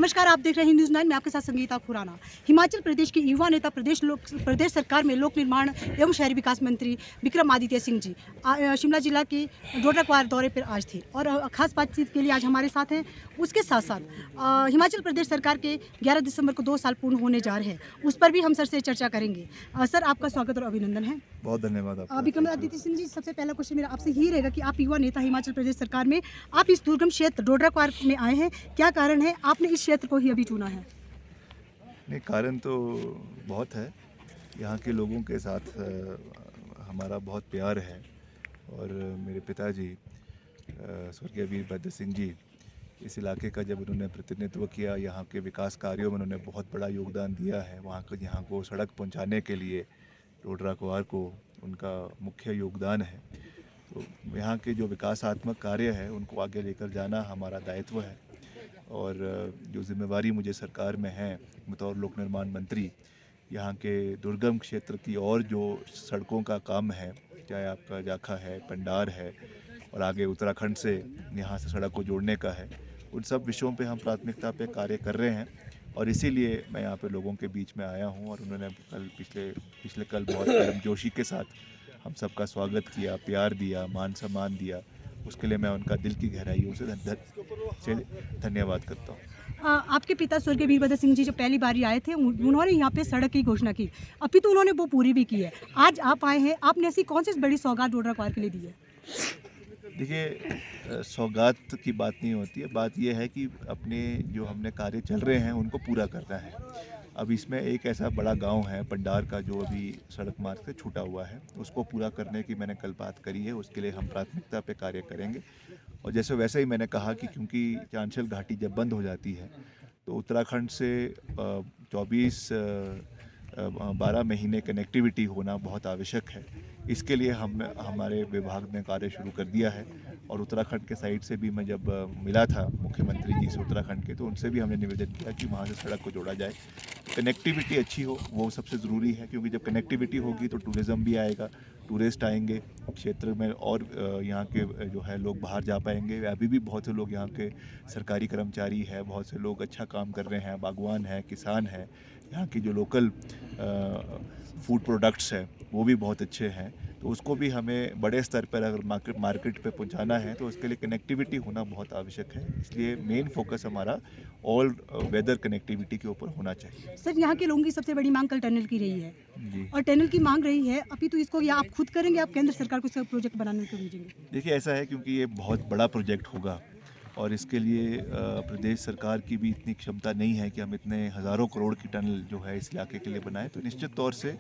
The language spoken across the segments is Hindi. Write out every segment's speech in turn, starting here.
नमस्कार, आप देख रहे हैं न्यूज़ 9। मैं आपके साथ संगीता खुराना। हिमाचल प्रदेश के युवा नेता प्रदेश सरकार में लोक निर्माण एवं शहरी विकास मंत्री विक्रमादित्य सिंह जी शिमला जिला के डोडरा क्वार दौरे पर आज थे और खास बातचीत के लिए आज हमारे साथ हैं। उसके साथ साथ हिमाचल प्रदेश सरकार के 11 दिसंबर को 2 साल पूर्ण होने जा रहे हैं, उस पर भी हम सर से चर्चा करेंगे। सर, आपका स्वागत और अभिनंदन है। बहुत धन्यवाद आपका। विक्रमादित्य सिंह जी, सबसे पहला क्वेश्चन मेरा आपसे ही रहेगा कि आप युवा नेता हिमाचल प्रदेश सरकार में, आप इस दुर्गम क्षेत्र डोडरा क्वार में आए हैं, क्या कारण है आपने इस क्षेत्र को ही अभी चुना है? नहीं, कारण तो बहुत है। यहाँ के लोगों के साथ हमारा बहुत प्यार है और मेरे पिताजी स्वर्गीय वीरभद्र सिंह जी, इस इलाके का जब उन्होंने प्रतिनिधित्व किया, यहाँ के विकास कार्यों में उन्होंने बहुत बड़ा योगदान दिया है। यहाँ को सड़क पहुँचाने के लिए डोडरा क्वार को उनका मुख्य योगदान है। तो यहाँ के जो विकासात्मक कार्य है उनको आगे लेकर जाना हमारा दायित्व है और जो जिम्मेवारी मुझे सरकार में है बतौर लोक निर्माण मंत्री, यहाँ के दुर्गम क्षेत्र की और जो सड़कों का काम है, चाहे आपका जाखा है, पंडार है और आगे उत्तराखंड से यहाँ से सड़क को जोड़ने का है, उन सब विषयों पे हम प्राथमिकता पे कार्य कर रहे हैं और इसीलिए मैं यहाँ पे लोगों के बीच में आया हूँ। और उन्होंने पिछले कल बहुत गर्मजोशी के साथ हम सबका स्वागत किया, प्यार दिया, मान सम्मान दिया। उसके लिए मैं उनका दिल की गहराइयों से धन्यवाद करता हूँ। आपके पिता स्वर्गीय वीरभद्र सिंह जी जो पहली बार आए थे, उन्होंने यहाँ पे सड़क की घोषणा की, अभी तो उन्होंने वो पूरी भी की है। आज आप आए हैं, आपने ऐसी कौन सी बड़ी सौगात डोडरा क्वार के लिए दी है? देखिए, सौगात की बात नहीं होती है, बात यह है कि अपने जो हमने कार्य चल रहे हैं उनको पूरा करना है। अब इसमें एक ऐसा बड़ा गांव है पंडार का जो अभी सड़क मार्ग से छूटा हुआ है, उसको पूरा करने की मैंने कल बात करी है। उसके लिए हम प्राथमिकता पे कार्य करेंगे और वैसे ही मैंने कहा कि क्योंकि चांशल घाटी जब बंद हो जाती है तो उत्तराखंड से 12 महीने कनेक्टिविटी होना बहुत आवश्यक है। इसके लिए हमारे विभाग ने कार्य शुरू कर दिया है और उत्तराखंड के साइड से भी मैं जब मिला था मुख्यमंत्री जी से उत्तराखंड के, तो उनसे भी हमने निवेदन किया कि वहाँ से सड़क को जोड़ा जाए, कनेक्टिविटी अच्छी हो, वो सबसे ज़रूरी है। क्योंकि जब कनेक्टिविटी होगी तो टूरिज़्म भी आएगा, टूरिस्ट आएंगे क्षेत्र में और यहाँ के जो है लोग बाहर जा पाएंगे। अभी भी बहुत से लोग यहाँ के सरकारी कर्मचारी है, बहुत से लोग अच्छा काम कर रहे हैं, बागवान है, किसान है, यहाँ की जो लोकल फूड प्रोडक्ट्स है वो भी बहुत अच्छे हैं। तो उसको भी हमें बड़े स्तर पर अगर मार्केट पे पहुंचाना है तो उसके लिए कनेक्टिविटी होना बहुत आवश्यक है। इसलिए मेन फोकस हमारा ऑल वेदर कनेक्टिविटी के ऊपर होना चाहिए। सर, यहाँ के लोगों की सबसे बड़ी मांग कल टनल की रही है जी। और टनल की मांग रही है, अभी तो इसको या आप खुद करेंगे, आप केंद्र सरकार को इसका प्रोजेक्ट बनाने को भेजेंगे? देखिए, ऐसा है क्योंकि ये बहुत बड़ा प्रोजेक्ट होगा और इसके लिए प्रदेश सरकार की भी इतनी क्षमता नहीं है कि हम इतने हज़ारों करोड़ की टनल जो है इस इलाके के लिए बनाएं। तो निश्चित तौर से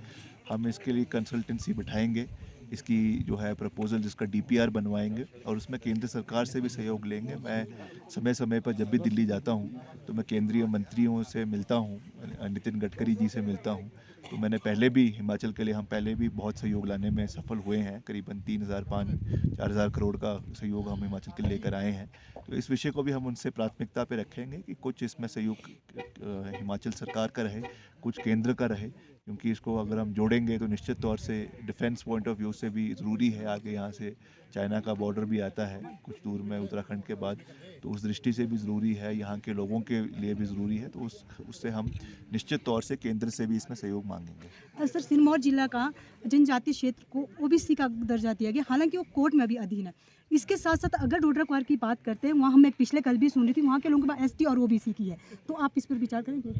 हम इसके लिए कंसल्टेंसी बिठाएंगे, इसकी जो है प्रपोजल जिसका डीपीआर बनवाएंगे और उसमें केंद्र सरकार से भी सहयोग लेंगे। मैं समय समय पर जब भी दिल्ली जाता हूँ तो मैं केंद्रीय मंत्रियों से मिलता हूँ, नितिन गडकरी जी से मिलता हूँ। तो मैंने पहले भी हिमाचल के लिए हम पहले भी बहुत सहयोग लाने में सफल हुए हैं। करीबन 3,000-4,000 करोड़ का सहयोग हम हिमाचल के लिए लेकर आए हैं। तो इस विषय को भी हम उनसे प्राथमिकता पे रखेंगे कि कुछ इसमें सहयोग हिमाचल सरकार का रहे, कुछ केंद्र का रहे, क्योंकि इसको अगर हम जोड़ेंगे तो निश्चित तौर से डिफेंस पॉइंट ऑफ व्यू से भी ज़रूरी है। आगे यहाँ से चाइना का बॉर्डर भी आता है कुछ दूर में उत्तराखंड के बाद, तो उस दृष्टि से भी ज़रूरी है, यहाँ के लोगों के लिए भी ज़रूरी है। तो उससे हम निश्चित तौर से केंद्र से भी इसमें सहयोग मांगेंगे। सर, सिरमौर जिला का जनजातीय क्षेत्र को ओबीसी का दर्जा दिया गया, हालांकि वो कोर्ट में अभी अधीन है। इसके साथ साथ अगर डोडरा क्वार की बात करते हैं, वहाँ हम एक पिछले कल भी सुन रही थी, वहाँ के लोगों के पास एसटी और ओबीसी की है, तो आप इस पर विचार करेंगे?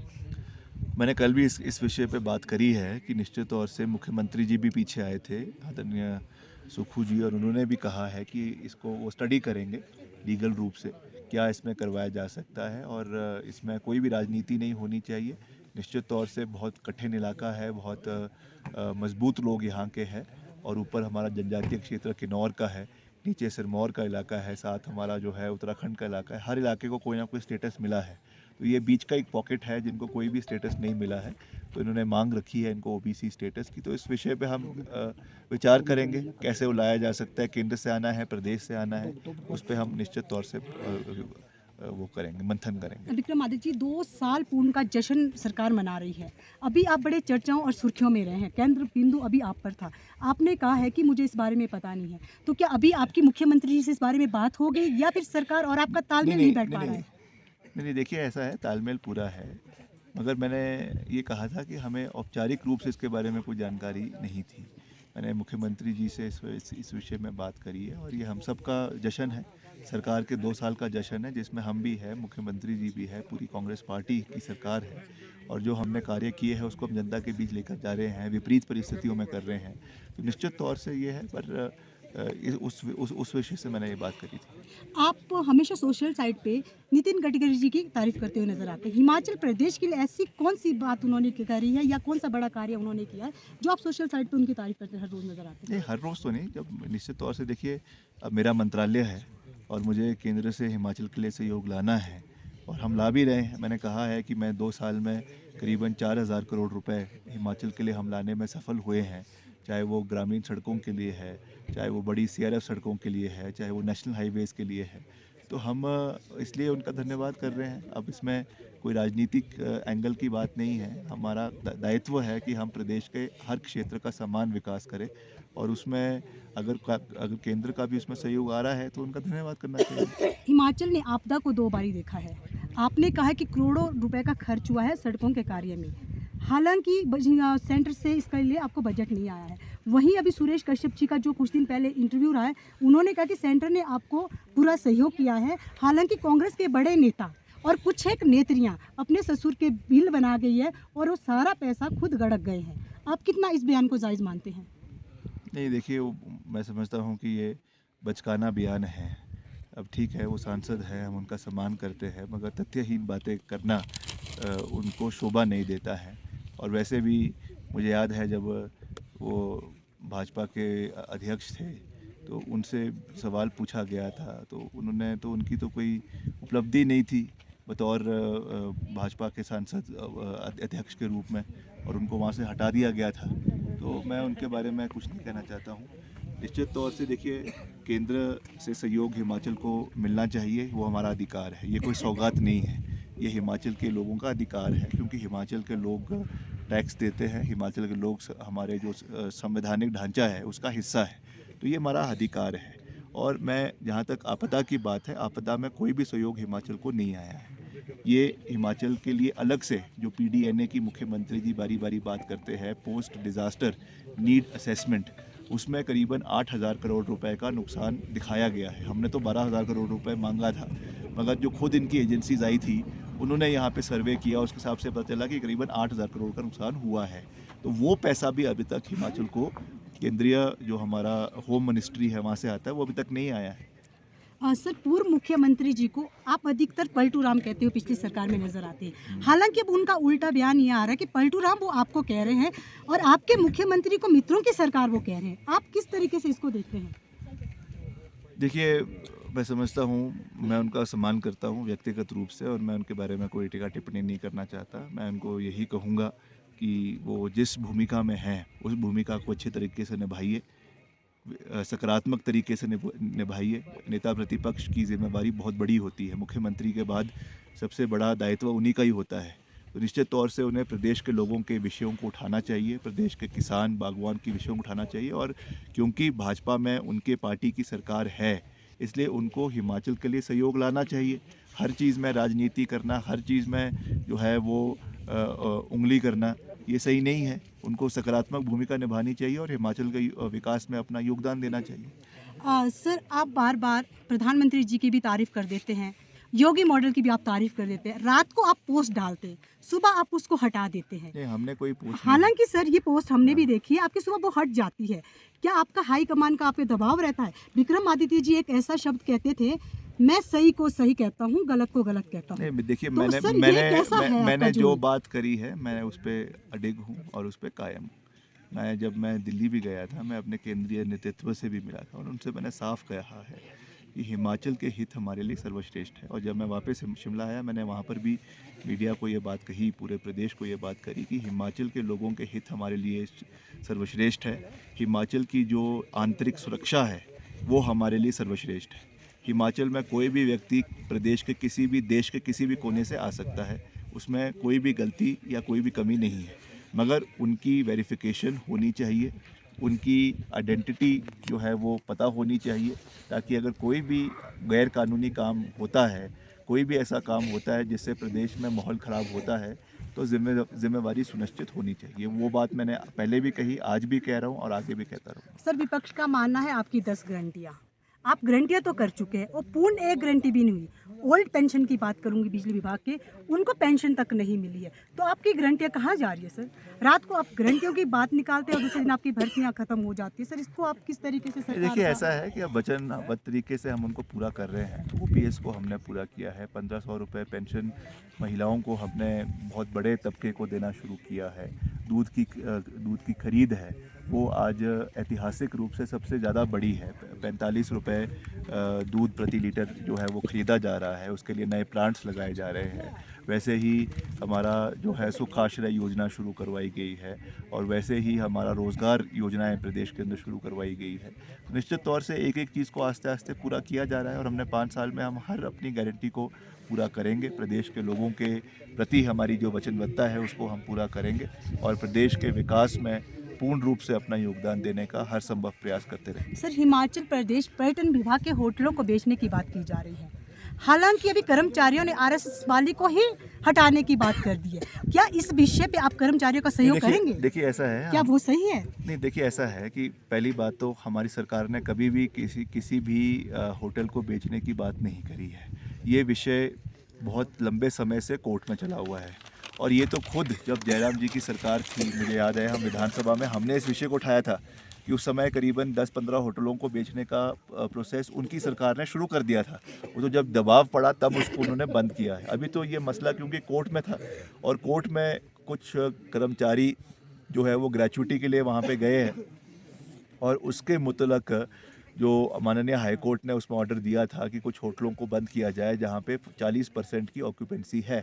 मैंने कल भी इस विषय पे बात करी है कि निश्चित तौर से मुख्यमंत्री जी भी पीछे आए थे, आदरणीय सुखू जी, और उन्होंने भी कहा है कि इसको वो स्टडी करेंगे लीगल रूप से क्या इसमें करवाया जा सकता है और इसमें कोई भी राजनीति नहीं होनी चाहिए। निश्चित तौर से बहुत कठिन इलाका है, बहुत मजबूत लोग यहाँ के हैं और ऊपर हमारा जनजातीय क्षेत्र किन्नौर का है, नीचे सिरमौर का इलाका है, साथ हमारा जो है उत्तराखंड का इलाका है। हर इलाके को कोई ना कोई स्टेटस मिला है, तो ये बीच का एक पॉकेट है जिनको कोई भी स्टेटस नहीं मिला है, तो इन्होंने मांग रखी है इनको ओबीसी स्टेटस की। तो इस विषय पे हम विचार करेंगे कैसे वो लाया जा सकता है, केंद्र से आना है, प्रदेश से आना है, उस पर हम निश्चित तौर से वो करेंगे, मंथन करेंगे। विक्रमादित्य जी, 2 साल पूर्ण का जश्न सरकार मना रही है। अभी आप बड़े चर्चाओं और सुर्खियों में रहे हैं, केंद्र बिंदु अभी आप पर था। आपने कहा है कि मुझे इस बारे में पता नहीं है, तो क्या अभी आपकी मुख्यमंत्री जी से इस बारे में बात हो गई या फिर सरकार और आपका तालमेल नहीं बैठ पा रहा है? नहीं देखिए, ऐसा है, तालमेल पूरा है, मगर मैंने ये कहा था कि हमें औपचारिक रूप से इसके बारे में कोई जानकारी नहीं थी। मैंने मुख्यमंत्री जी से इस विषय में बात करी है और ये हम सब का जश्न है, सरकार के 2 साल का जश्न है, जिसमें हम भी है, मुख्यमंत्री जी भी है, पूरी कांग्रेस पार्टी की सरकार है और जो हमने कार्य किए हैं उसको हम जनता के बीच लेकर जा रहे हैं, विपरीत परिस्थितियों में कर रहे हैं। तो निश्चित तौर से ये है, पर उस विषय से मैंने ये बात करी थी। आप हमेशा सोशल साइट पे नितिन गडकरी जी की तारीफ करते हुए नजर आते हैं। हिमाचल प्रदेश के लिए ऐसी कौन सी बात उन्होंने करी है या कौन सा बड़ा कार्य उन्होंने किया है जो आप सोशल साइट पे उनकी तारीफ करते हर रोज नजर आते हैं? नहीं, हर रोज़ तो नहीं, जब निश्चित तौर से देखिए, अब मेरा मंत्रालय है और मुझे केंद्र से हिमाचल के लिए सहयोग लाना है और हम ला भी रहे हैं। मैंने कहा है कि मैं 2 साल में करीबन 4,000 करोड़ रुपए हिमाचल के लिए हम लाने में सफल हुए हैं, चाहे वो ग्रामीण सड़कों के लिए है, चाहे वो बड़ी सीआरएफ सड़कों के लिए है, चाहे वो नेशनल हाईवेज़ के लिए है। तो हम इसलिए उनका धन्यवाद कर रहे हैं। अब इसमें कोई राजनीतिक एंगल की बात नहीं है। हमारा दायित्व है कि हम प्रदेश के हर क्षेत्र का समान विकास करें और उसमें अगर केंद्र का भी उसमें सहयोग आ रहा है तो उनका धन्यवाद करना चाहिए। हिमाचल ने आपदा को 2 बारी देखा है। आपने कहा कि करोड़ों रुपए का खर्च हुआ है सड़कों के कार्य में। हालांकि सेंटर से इसके लिए आपको बजट नहीं आया है। वहीं अभी सुरेश कश्यप जी का जो कुछ दिन पहले इंटरव्यू रहा है, उन्होंने कहा कि सेंटर ने आपको पूरा सहयोग किया है। हालांकि कांग्रेस के बड़े नेता और कुछ एक नेत्रियां अपने ससुर के बिल बना गई है और वो सारा पैसा खुद गड़क गए हैं। आप कितना इस बयान को जायज़ मानते हैं? नहीं देखिए, मैं समझता हूँ कि ये बचकाना बयान है। अब ठीक है, वो सांसद हैं, हम उनका सम्मान करते हैं, मगर तथ्यहीन बातें करना उनको शोभा नहीं देता है। और वैसे भी मुझे याद है जब वो भाजपा के अध्यक्ष थे तो उनसे सवाल पूछा गया था तो उन्होंने तो उनकी तो कोई उपलब्धि नहीं थी बतौर भाजपा के सांसद अध्यक्ष के रूप में, और उनको वहाँ से हटा दिया गया था। तो मैं उनके बारे में कुछ नहीं कहना चाहता हूँ। निश्चित तौर से देखिए, केंद्र से सहयोग हिमाचल को मिलना चाहिए, वो हमारा अधिकार है, ये कोई सौगात नहीं है, ये हिमाचल के लोगों का अधिकार है, क्योंकि हिमाचल के लोग टैक्स देते हैं, हिमाचल के लोग हमारे जो संवैधानिक ढांचा है उसका हिस्सा है, तो ये हमारा अधिकार है। और मैं, जहाँ तक आपदा की बात है, आपदा में कोई भी सहयोग हिमाचल को नहीं आया है। ये हिमाचल के लिए अलग से जो पीडीएनए की मुख्यमंत्री जी बारी बारी बात करते हैं, पोस्ट डिज़ास्टर नीड असेसमेंट, उसमें करीबन 8,000 करोड़ रुपए का नुकसान दिखाया गया है। हमने तो 12,000 करोड़ रुपए मांगा था, मगर जो खुद इनकी एजेंसीज आई थी उन्होंने यहाँ पे सर्वे किया, उसके हिसाब से पता चला कि करीबन 8,000 करोड़ का नुकसान हुआ है। तो वो पैसा भी अभी तक हिमाचल को, केंद्रीय जो हमारा होम मिनिस्ट्री है वहाँ से आता है, वो अभी तक नहीं आया है। सर, पूर्व मुख्यमंत्री जी को आप अधिकतर पलटू राम कहते हो, पिछली सरकार में नजर आते हैं। हालांकि अब उनका उल्टा बयान ये आ रहा है कि पलटू राम वो आपको कह रहे हैं और आपके मुख्यमंत्री को मित्रों की सरकार वो कह रहे हैं। आप किस तरीके से इसको देखते हैं? देखिए, मैं समझता हूँ, मैं उनका सम्मान करता हूँ व्यक्तिगत रूप से, और मैं उनके बारे में कोई टीका टिप्पणी नहीं करना चाहता। मैं उनको यही कहूँगा कि वो जिस भूमिका में हैं उस भूमिका को अच्छे तरीके से निभाइए, सकारात्मक तरीके से निभाइए। नेता प्रतिपक्ष की जिम्मेवारी बहुत बड़ी होती है, मुख्यमंत्री के बाद सबसे बड़ा दायित्व उन्हीं का ही होता है। तो निश्चित तौर से उन्हें प्रदेश के लोगों के विषयों को उठाना चाहिए, प्रदेश के किसान बागवान के विषयों को उठाना चाहिए, और क्योंकि भाजपा में उनके पार्टी की सरकार है, इसलिए उनको हिमाचल के लिए सहयोग लाना चाहिए। हर चीज़ में राजनीति करना, हर चीज़ में जो है वो उंगली करना, ये सही नहीं है। उनको सकारात्मक भूमिका निभानी चाहिए और हिमाचल के विकास में अपना योगदान देना चाहिए। सर, आप बार बार प्रधानमंत्री जी की भी तारीफ कर देते हैं, योगी मॉडल की भी आप तारीफ कर देते हैं। रात को आप पोस्ट डालते हैं, सुबह आप उसको हटा देते हैं। नहीं, हमने कोई पोस्ट हालांकि सर, ये पोस्ट हमने भी देखी है, आपकी सुबह वो हट जाती है। क्या आपका हाई कमान का आप पे दबाव रहता है? विक्रमादित्य जी एक ऐसा शब्द कहते थे, मैं सही को सही कहता हूँ, गलत को गलत कहता हूँ। नहीं, देखिए, तो सर, मैंने जो बात करी है मैं उस पर अडिग हूँ और उस पर कायम हूँ। जब मैं दिल्ली भी गया था, मैं अपने केंद्रीय नेतृत्व से भी मिला था और उनसे मैंने साफ कहा है कि हिमाचल के हित हमारे लिए सर्वश्रेष्ठ है। और जब मैं वापस शिमला आया, मैंने वहाँ पर भी मीडिया को ये बात कही, पूरे प्रदेश को ये बात करी कि हिमाचल के लोगों के हित हमारे लिए सर्वश्रेष्ठ है। हिमाचल की जो आंतरिक सुरक्षा है वो हमारे लिए सर्वश्रेष्ठ है। हिमाचल में कोई भी व्यक्ति प्रदेश के किसी भी, देश के किसी भी कोने से आ सकता है, उसमें कोई भी गलती या कोई भी कमी नहीं है, मगर उनकी वेरिफिकेशन होनी चाहिए, उनकी आइडेंटिटी जो है वो पता होनी चाहिए, ताकि अगर कोई भी गैर कानूनी काम होता है, कोई भी ऐसा काम होता है जिससे प्रदेश में माहौल ख़राब होता है तो जिम्मेवारी सुनिश्चित होनी चाहिए। वो बात मैंने पहले भी कही, आज भी कह रहा हूँ और आगे भी कहता रहूँगा। सर, विपक्ष का मानना है आपकी 10 गारंटियाँ, आप गारंटियाँ तो कर चुके हैं और पूर्ण एक गारंटी भी नहीं हुई। ओल्ड पेंशन की बात करूंगी बिजली विभाग के, उनको पेंशन तक नहीं मिली है, तो आपकी गारंटियाँ कहाँ जा रही है सर? रात को आप गारंटियों की बात निकालते हैं और दूसरे दिन आपकी भर्तियाँ खत्म हो जाती है। सर, इसको आप किस तरीके से सरकार देखिए, का- ऐसा है कि अब वचनबद्ध तरीके से हम उनको पूरा कर रहे हैं। ओपीएस को हमने पूरा किया है, 1500 रुपये पेंशन महिलाओं को हमने बहुत बड़े तबके को देना शुरू किया है। दूध की खरीद है वो आज ऐतिहासिक रूप से सबसे ज़्यादा बड़ी है। 45 रुपये दूध प्रति लीटर जो है वो ख़रीदा जा रहा है, उसके लिए नए प्लांट्स लगाए जा रहे हैं। वैसे ही हमारा जो है सुख आश्रय योजना शुरू करवाई गई है और वैसे ही हमारा रोज़गार योजनाएं प्रदेश के अंदर शुरू करवाई गई है। निश्चित तौर से एक एक चीज़ को आस्ते आस्ते पूरा किया जा रहा है और हमने 5 साल में हम हर अपनी गारंटी को पूरा करेंगे। प्रदेश के लोगों के प्रति हमारी जो वचनबद्धता है उसको हम पूरा करेंगे और प्रदेश के विकास में पूर्ण रूप से अपना योगदान देने का हर संभव प्रयास करते रहेंगे। सर, हिमाचल प्रदेश पर्यटन विभाग के होटलों को बेचने की बात की जा रही है। हालांकि अभी कर्मचारियों ने आरएसएस वाली को ही हटाने की बात कर दी है। क्या इस विषय पे आप कर्मचारियों का सहयोग करेंगे? देखिए ऐसा है, क्या वो सही है? नहीं, देखिए ऐसा है कि पहली बात तो हमारी सरकार ने कभी भी किसी भी होटल को बेचने की बात नहीं करी है। ये विषय बहुत लंबे समय से कोर्ट में चला हुआ है और ये तो खुद जब जयराम जी की सरकार थी, मुझे याद है हम विधानसभा में हमने इस विषय को उठाया था कि उस समय करीबन 10-15 होटलों को बेचने का प्रोसेस उनकी सरकार ने शुरू कर दिया था। वो तो जब दबाव पड़ा तब उसको उन्होंने बंद किया है। अभी तो ये मसला क्योंकि कोर्ट में था और कोर्ट में कुछ कर्मचारी जो है वो ग्रेच्युटी के लिए वहाँ पे गए हैं और उसके मुतलक जो माननीय हाई कोर्ट ने उसमें ऑर्डर दिया था कि कुछ होटलों को बंद किया जाए जहाँ पे 40% की ऑक्यूपेंसी है।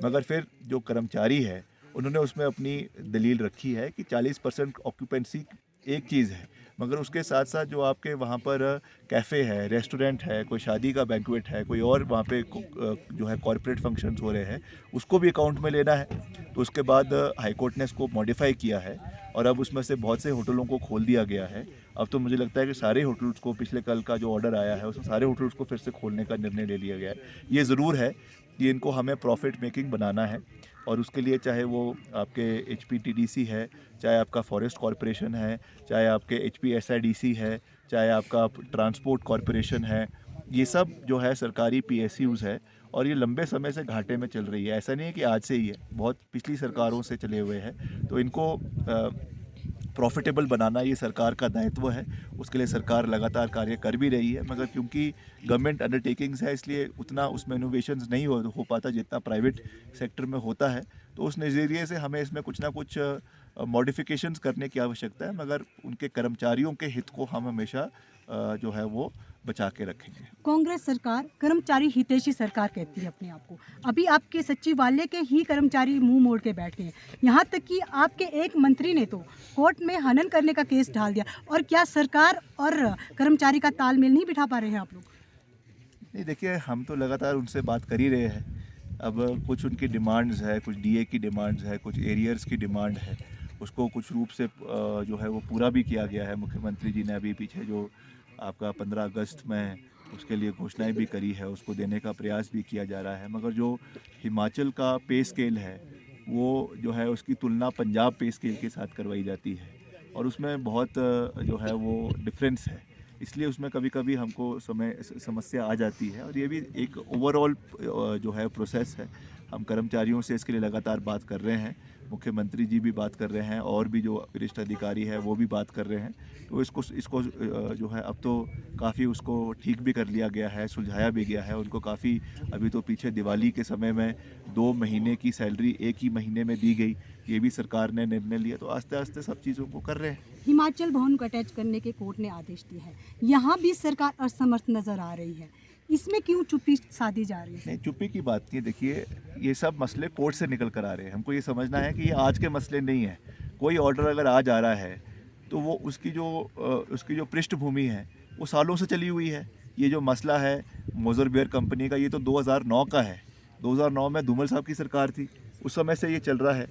मगर फिर जो कर्मचारी है उन्होंने उसमें अपनी दलील रखी है कि 40% ऑक्यूपेंसी एक चीज़ है, मगर उसके साथ साथ जो आपके वहाँ पर कैफ़े है, रेस्टोरेंट है, कोई शादी का बैंक्वेट है, कोई और वहाँ पे जो है कॉर्पोरेट फंक्शंस हो रहे हैं, उसको भी अकाउंट में लेना है। तो उसके बाद हाई कोर्ट ने इसको मॉडिफाई किया है और अब उसमें से बहुत से होटलों को खोल दिया गया है। अब तो मुझे लगता है कि सारे होटल्स को, पिछले कल का जो ऑर्डर आया है उसमें सारे होटल्स को फिर से खोलने का निर्णय ले लिया गया है। ये ज़रूर है कि इनको हमें प्रॉफिट मेकिंग बनाना है और उसके लिए चाहे वो आपके HPTDC है, चाहे आपका फॉरेस्ट कॉरपोरेशन है, चाहे आपके HPSIDC है, चाहे आपका ट्रांसपोर्ट कॉरपोरेशन है, ये सब जो है सरकारी PSUs है और ये लंबे समय से घाटे में चल रही है। ऐसा नहीं है कि आज से ही है, बहुत पिछली सरकारों से चले हुए हैं। तो इनको प्रॉफिटेबल बनाना ये सरकार का दायित्व है। उसके लिए सरकार लगातार कार्य कर भी रही है, मगर क्योंकि गवर्नमेंट अंडरटेकिंग्स है इसलिए उतना उसमें इनोवेशंस नहीं हो पाता जितना प्राइवेट सेक्टर में होता है। तो उस नज़रिए से हमें इसमें कुछ ना कुछ मॉडिफिकेशंस करने की आवश्यकता है, मगर उनके कर्मचारियों के हित को हम हमेशा जो है वो बचा के रखेंगे। कांग्रेस सरकार कर्मचारी हितैषी सरकार कहती है अपने आप को। अभी आपके सचिवालय के ही कर्मचारी मुंह मोड़ के बैठे हैं। यहाँ तक कि आपके एक मंत्री ने तो कोर्ट में हनन करने का केस डाल दिया। और क्या सरकार और कर्मचारी का तालमेल नहीं बिठा पा रहे हैं आप लोग? नहीं, देखिए हम तो लगातार उनसे बात कर ही रहे हैं। अब कुछ उनकी डिमांड्स है, कुछ DA की डिमांड्स है, कुछ एरियर्स की डिमांड है, उसको कुछ रूप से जो है वो पूरा भी किया गया है। मुख्यमंत्री जी ने अभी पीछे जो आपका 15 अगस्त में उसके लिए घोषणाएं भी करी है, उसको देने का प्रयास भी किया जा रहा है। मगर जो हिमाचल का पे स्केल है वो जो है उसकी तुलना पंजाब पे स्केल के साथ करवाई जाती है और उसमें बहुत जो है वो डिफरेंस है, इसलिए उसमें कभी कभी हमको समस्या आ जाती है और ये भी एक ओवरऑल जो है प्रोसेस है। हम कर्मचारियों से इसके लिए लगातार बात कर रहे हैं, मुख्यमंत्री जी भी बात कर रहे हैं और भी जो वरिष्ठ अधिकारी है वो भी बात कर रहे हैं। तो इसको जो है अब तो काफ़ी उसको ठीक भी कर लिया गया है, सुलझाया भी गया है। उनको काफ़ी अभी तो पीछे दिवाली के समय में 2 महीने की सैलरी एक ही महीने में दी गई, ये भी सरकार ने निर्णय लिया। तो आस्ते आस्ते सब चीज़ों को कर रहे हैं। हिमाचल भवन को अटैच करने के कोर्ट ने आदेश दिया है, यहाँ भी सरकार असमर्थ नजर आ रही है। इसमें क्यों चुप्पी साधी जा रही है? नहीं, चुप्पी की बात नहीं है। देखिए, ये सब मसले कोर्ट से निकल कर आ रहे हैं। हमको ये समझना है कि ये आज के मसले नहीं है। कोई ऑर्डर अगर आ जा रहा है तो वो उसकी जो पृष्ठभूमि है वो सालों से चली हुई है। ये जो मसला है मोज़र बियर कंपनी का, ये तो 2009 का है। 2009 में धूमल साहब की सरकार थी, उस समय से ये चल रहा है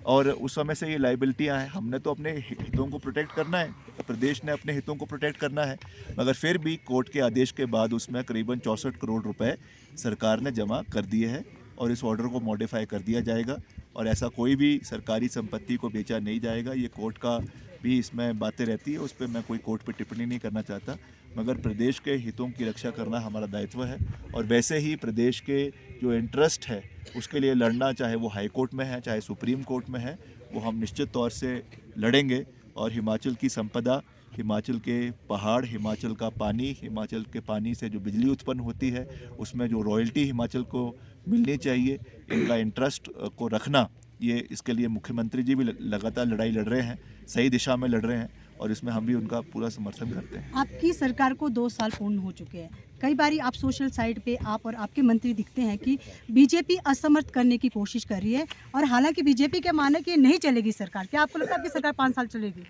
और उस समय से ये लाइबिलिटियाँ हैं। हमने तो अपने हितों को प्रोटेक्ट करना है, प्रदेश ने अपने हितों को प्रोटेक्ट करना है, मगर फिर भी कोर्ट के आदेश के बाद उसमें करीबन 64 करोड़ रुपए सरकार ने जमा कर दिए हैं और इस ऑर्डर को मॉडिफाई कर दिया जाएगा और ऐसा कोई भी सरकारी संपत्ति को बेचा नहीं जाएगा। ये कोर्ट का भी इसमें बातें रहती है, उस पर मैं कोई कोर्ट पे टिप्पणी नहीं करना चाहता, मगर प्रदेश के हितों की रक्षा करना हमारा दायित्व है और वैसे ही प्रदेश के जो इंटरेस्ट है उसके लिए लड़ना, चाहे वो हाई कोर्ट में है चाहे सुप्रीम कोर्ट में है, वो हम निश्चित तौर से लड़ेंगे। और हिमाचल की संपदा, हिमाचल के पहाड़, हिमाचल का पानी, हिमाचल के पानी से जो बिजली उत्पन्न होती है उसमें जो रॉयल्टी हिमाचल को मिलनी चाहिए, इनका इंटरेस्ट को रखना, ये इसके लिए मुख्यमंत्री जी भी लगातार लड़ाई लड़ रहे हैं, सही दिशा में लड़ रहे हैं और इसमें हम भी उनका पूरा समर्थन करते हैं। आपकी सरकार को 2 साल पूर्ण हो चुके हैं। कई बारी आप सोशल साइट पे आप और आपके मंत्री दिखते हैं कि बीजेपी असमर्थ करने की कोशिश कर रही है और हालांकि बीजेपी का मानना है कि नहीं चलेगी सरकार। क्या आपको लगता है आपकी सरकार 5 साल चलेगी?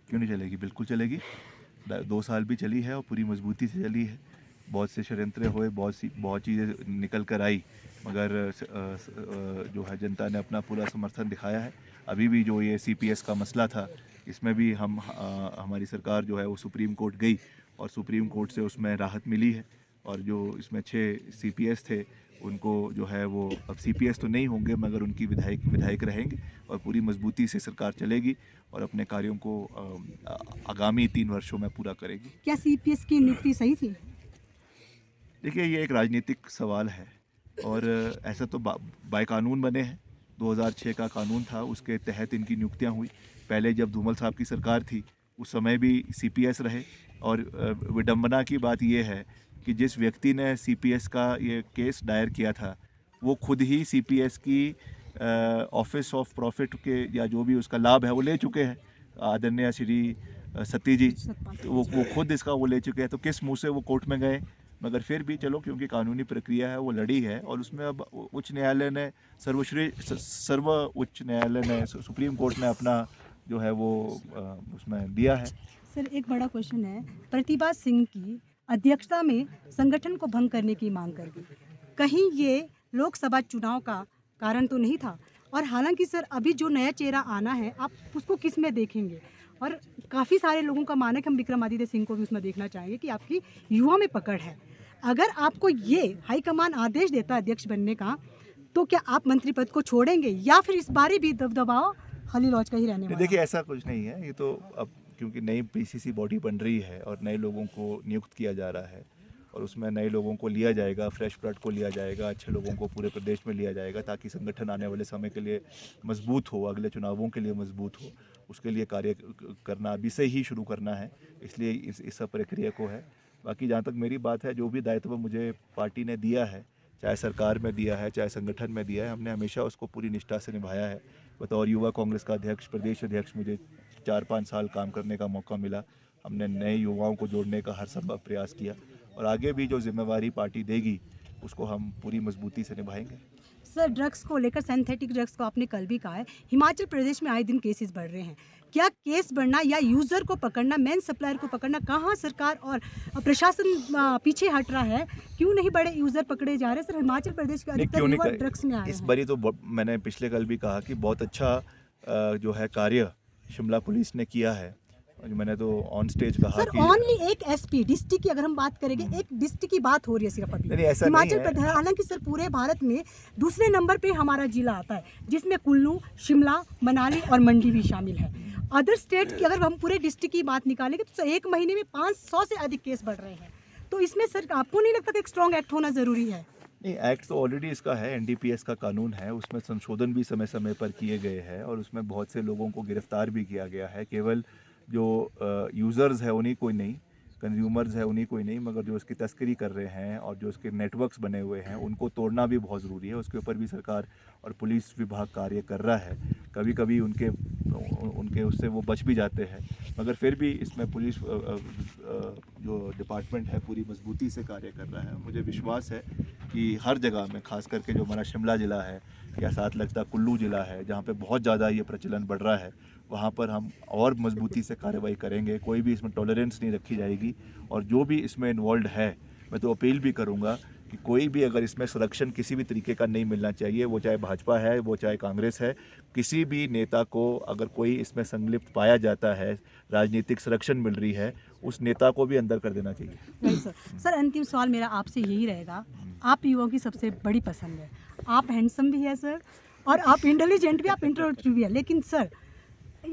क्यों नहीं चलेगी, बिल्कुल चलेगी। 2 साल भी चली है और पूरी मजबूती से चली है। बहुत से षड्यंत्र हुए, बहुत चीज़ें निकल कर आई, मगर जो है जनता ने अपना पूरा समर्थन दिखाया है। अभी भी जो ये CPS का मसला था, इसमें भी हमारी सरकार जो है वो सुप्रीम कोर्ट गई और सुप्रीम कोर्ट से उसमें राहत मिली है और जो इसमें 6 CPS थे उनको जो है वो अब CPS तो नहीं होंगे मगर उनकी विधायक रहेंगे और पूरी मजबूती से सरकार चलेगी और अपने कार्यों को आगामी 3 वर्षों में पूरा करेगी। क्या CPS की नियुक्ति सही थी? देखिए, ये एक राजनीतिक सवाल है और ऐसा तो बाय कानून बने हैं। 2006 का कानून था, उसके तहत इनकी नियुक्तियां हुई। पहले जब धूमल साहब की सरकार थी उस समय भी CPS रहे और विडंबना की बात यह है कि जिस व्यक्ति ने CPS का ये केस दायर किया था वो खुद ही CPS की ऑफिस ऑफ प्रॉफिट के या जो भी उसका लाभ है वो ले चुके हैं, आदरणीय श्री सत्ती जी, तो वो खुद इसका वो ले चुके हैं, तो किस मुंह से वो कोर्ट में गए। मगर फिर भी चलो, क्योंकि कानूनी प्रक्रिया है वो लड़ी है और उसमें अब उच्च न्यायालय ने सर्व उच्च न्यायालय ने सुप्रीम कोर्ट ने अपना जो है वो उसमें दिया है। सर, एक बड़ा क्वेश्चन है, प्रतिभा सिंह की अध्यक्षता में संगठन को भंग करने की मांग कर दी, कहीं ये लोकसभा चुनाव का कारण तो नहीं था? और हालांकि सर अभी जो नया चेहरा आना है आप उसको किस में देखेंगे? और काफ़ी सारे लोगों का मानना है कि हम विक्रमादित्य सिंह को भी उसमें देखना चाहेंगे कि आपकी युवा में पकड़ है। अगर आपको ये हाईकमान आदेश देता है अध्यक्ष बनने का, तो क्या आप मंत्री पद को छोड़ेंगे या फिर इस बारे भी दबदबाव खाली लॉज का ही रहने वाला? देखिए, ऐसा कुछ नहीं है। ये तो अब क्योंकि नई PCC बॉडी बन रही है और नए लोगों को नियुक्त किया जा रहा है और उसमें नए लोगों को लिया जाएगा, फ्रेश ब्लड को लिया जाएगा, अच्छे लोगों को पूरे प्रदेश में लिया जाएगा ताकि संगठन आने वाले समय के लिए मजबूत हो, अगले चुनावों के लिए मजबूत हो। उसके लिए कार्य करना अभी से ही शुरू करना है, इसलिए इस सब प्रक्रिया को है। बाकी जहाँ तक मेरी बात है, जो भी दायित्व मुझे पार्टी ने दिया है, चाहे सरकार में दिया है चाहे संगठन में दिया है, हमने हमेशा उसको पूरी निष्ठा से निभाया है। बतौर युवा कांग्रेस का अध्यक्ष, प्रदेश अध्यक्ष, मुझे 4-5 साल काम करने का मौका मिला। हमने नए युवाओं को जोड़ने का हर संभव प्रयास किया और आगे भी जो जिम्मेवारी पार्टी देगी उसको हम पूरी मजबूती से निभाएंगे। सर, ड्रग्स को लेकर, सिंथेटिक ड्रग्स को आपने कल भी कहा है, हिमाचल प्रदेश में आए दिन केसेस बढ़ रहे हैं। क्या केस बढ़ना या यूज़र को पकड़ना, मेन सप्लायर को पकड़ना, कहाँ सरकार और प्रशासन पीछे हट रहा है? क्यों नहीं बड़े यूज़र पकड़े जा रहे? सर, हिमाचल प्रदेश के अधिकतर युवा ड्रग्स में आ रहे हैं। इस बारी तो मैंने पिछले कल भी कहा कि बहुत अच्छा जो है कार्य शिमला पुलिस ने किया है। मैंने तो ऑन स्टेज कहा सर, कि ओनली एक SP डिस्ट्रिक्ट की अगर हम बात करेंगे, एक डिस्ट्रिक्ट की बात हो रही है सिर्फ अभी। नहीं, ऐसा हिमाचल नहीं है। प्रदेश, हालांकि सर पूरे भारत में दूसरे नंबर पे हमारा जिला आता है जिसमें कुल्लू, शिमला, मनाली और मंडी भी शामिल है। अदर स्टेट की अगर हम पूरे डिस्ट्रिक्ट की बात निकालेंगे तो एक महीने में 500 से अधिक केस बढ़ रहे हैं। तो इसमें सर आपको नहीं लगता कि एक स्ट्रॉन्ग एक्ट होना ज़रूरी है? नहीं, एक्ट तो ऑलरेडी इसका है, NDPS का कानून है, उसमें संशोधन भी समय समय पर किए गए हैं और उसमें बहुत से लोगों को गिरफ्तार भी किया गया है। केवल जो यूज़र्स है उन्हीं को नहीं, कंज्यूमर्स है उन्हीं को ही नहीं, मगर जो इसकी तस्करी कर रहे हैं और जो इसके नेटवर्क्स बने हुए हैं उनको तोड़ना भी बहुत ज़रूरी है। उसके ऊपर भी सरकार और पुलिस विभाग कार्य कर रहा है। कभी कभी उनके उससे वो बच भी जाते हैं, मगर फिर भी इसमें पुलिस जो डिपार्टमेंट है पूरी मजबूती से कार्य कर रहा है। मुझे विश्वास है कि हर जगह में, खास करके जो हमारा शिमला ज़िला है या साथ लगता कुल्लू ज़िला है जहाँ पे बहुत ज़्यादा ये प्रचलन बढ़ रहा है, वहाँ पर हम और मजबूती से कार्रवाई करेंगे। कोई भी इसमें टॉलरेंस नहीं रखी जाएगी और जो भी इसमें इन्वॉल्व है, मैं तो अपील भी करूँगा कि कोई भी अगर इसमें संरक्षण किसी भी तरीके का नहीं मिलना चाहिए, वो चाहे भाजपा है, वो चाहे कांग्रेस है, किसी भी नेता को अगर कोई इसमें संलिप्त पाया जाता है, राजनीतिक संरक्षण मिल रही है, उस नेता को भी अंदर कर देना चाहिए। Right sir. सर अंतिम सवाल मेरा आपसे यही रहेगा, आप युवाओं की सबसे बड़ी पसंद है, आप हैंडसम भी है सर और आप इंटेलिजेंट भी, आप इंट्रोवर्ट भी है, लेकिन सर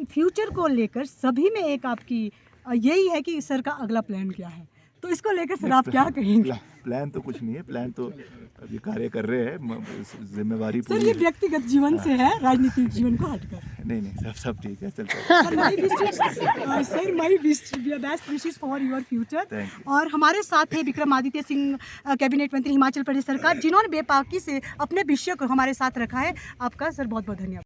फ्यूचर को लेकर सभी में एक आपकी यही है कि सर का अगला प्लान क्या है, तो इसको लेकर सर आप क्या कहेंगे? प्लान तो कुछ नहीं है, प्लान तो अभी कार्य कर रहे हैं, जिम्मेवारी सर पूरी ये है। व्यक्तिगत जीवन से है, राजनीतिक जीवन को हटकर। नहीं सब ठीक है, चलता है। Sir my best wishes for your future. Thank you. और हमारे साथ है विक्रमादित्य सिंह, कैबिनेट मंत्री हिमाचल प्रदेश सरकार, जिन्होंने बेबाकी से अपने विषय को हमारे साथ रखा है। आपका सर बहुत बहुत धन्यवाद।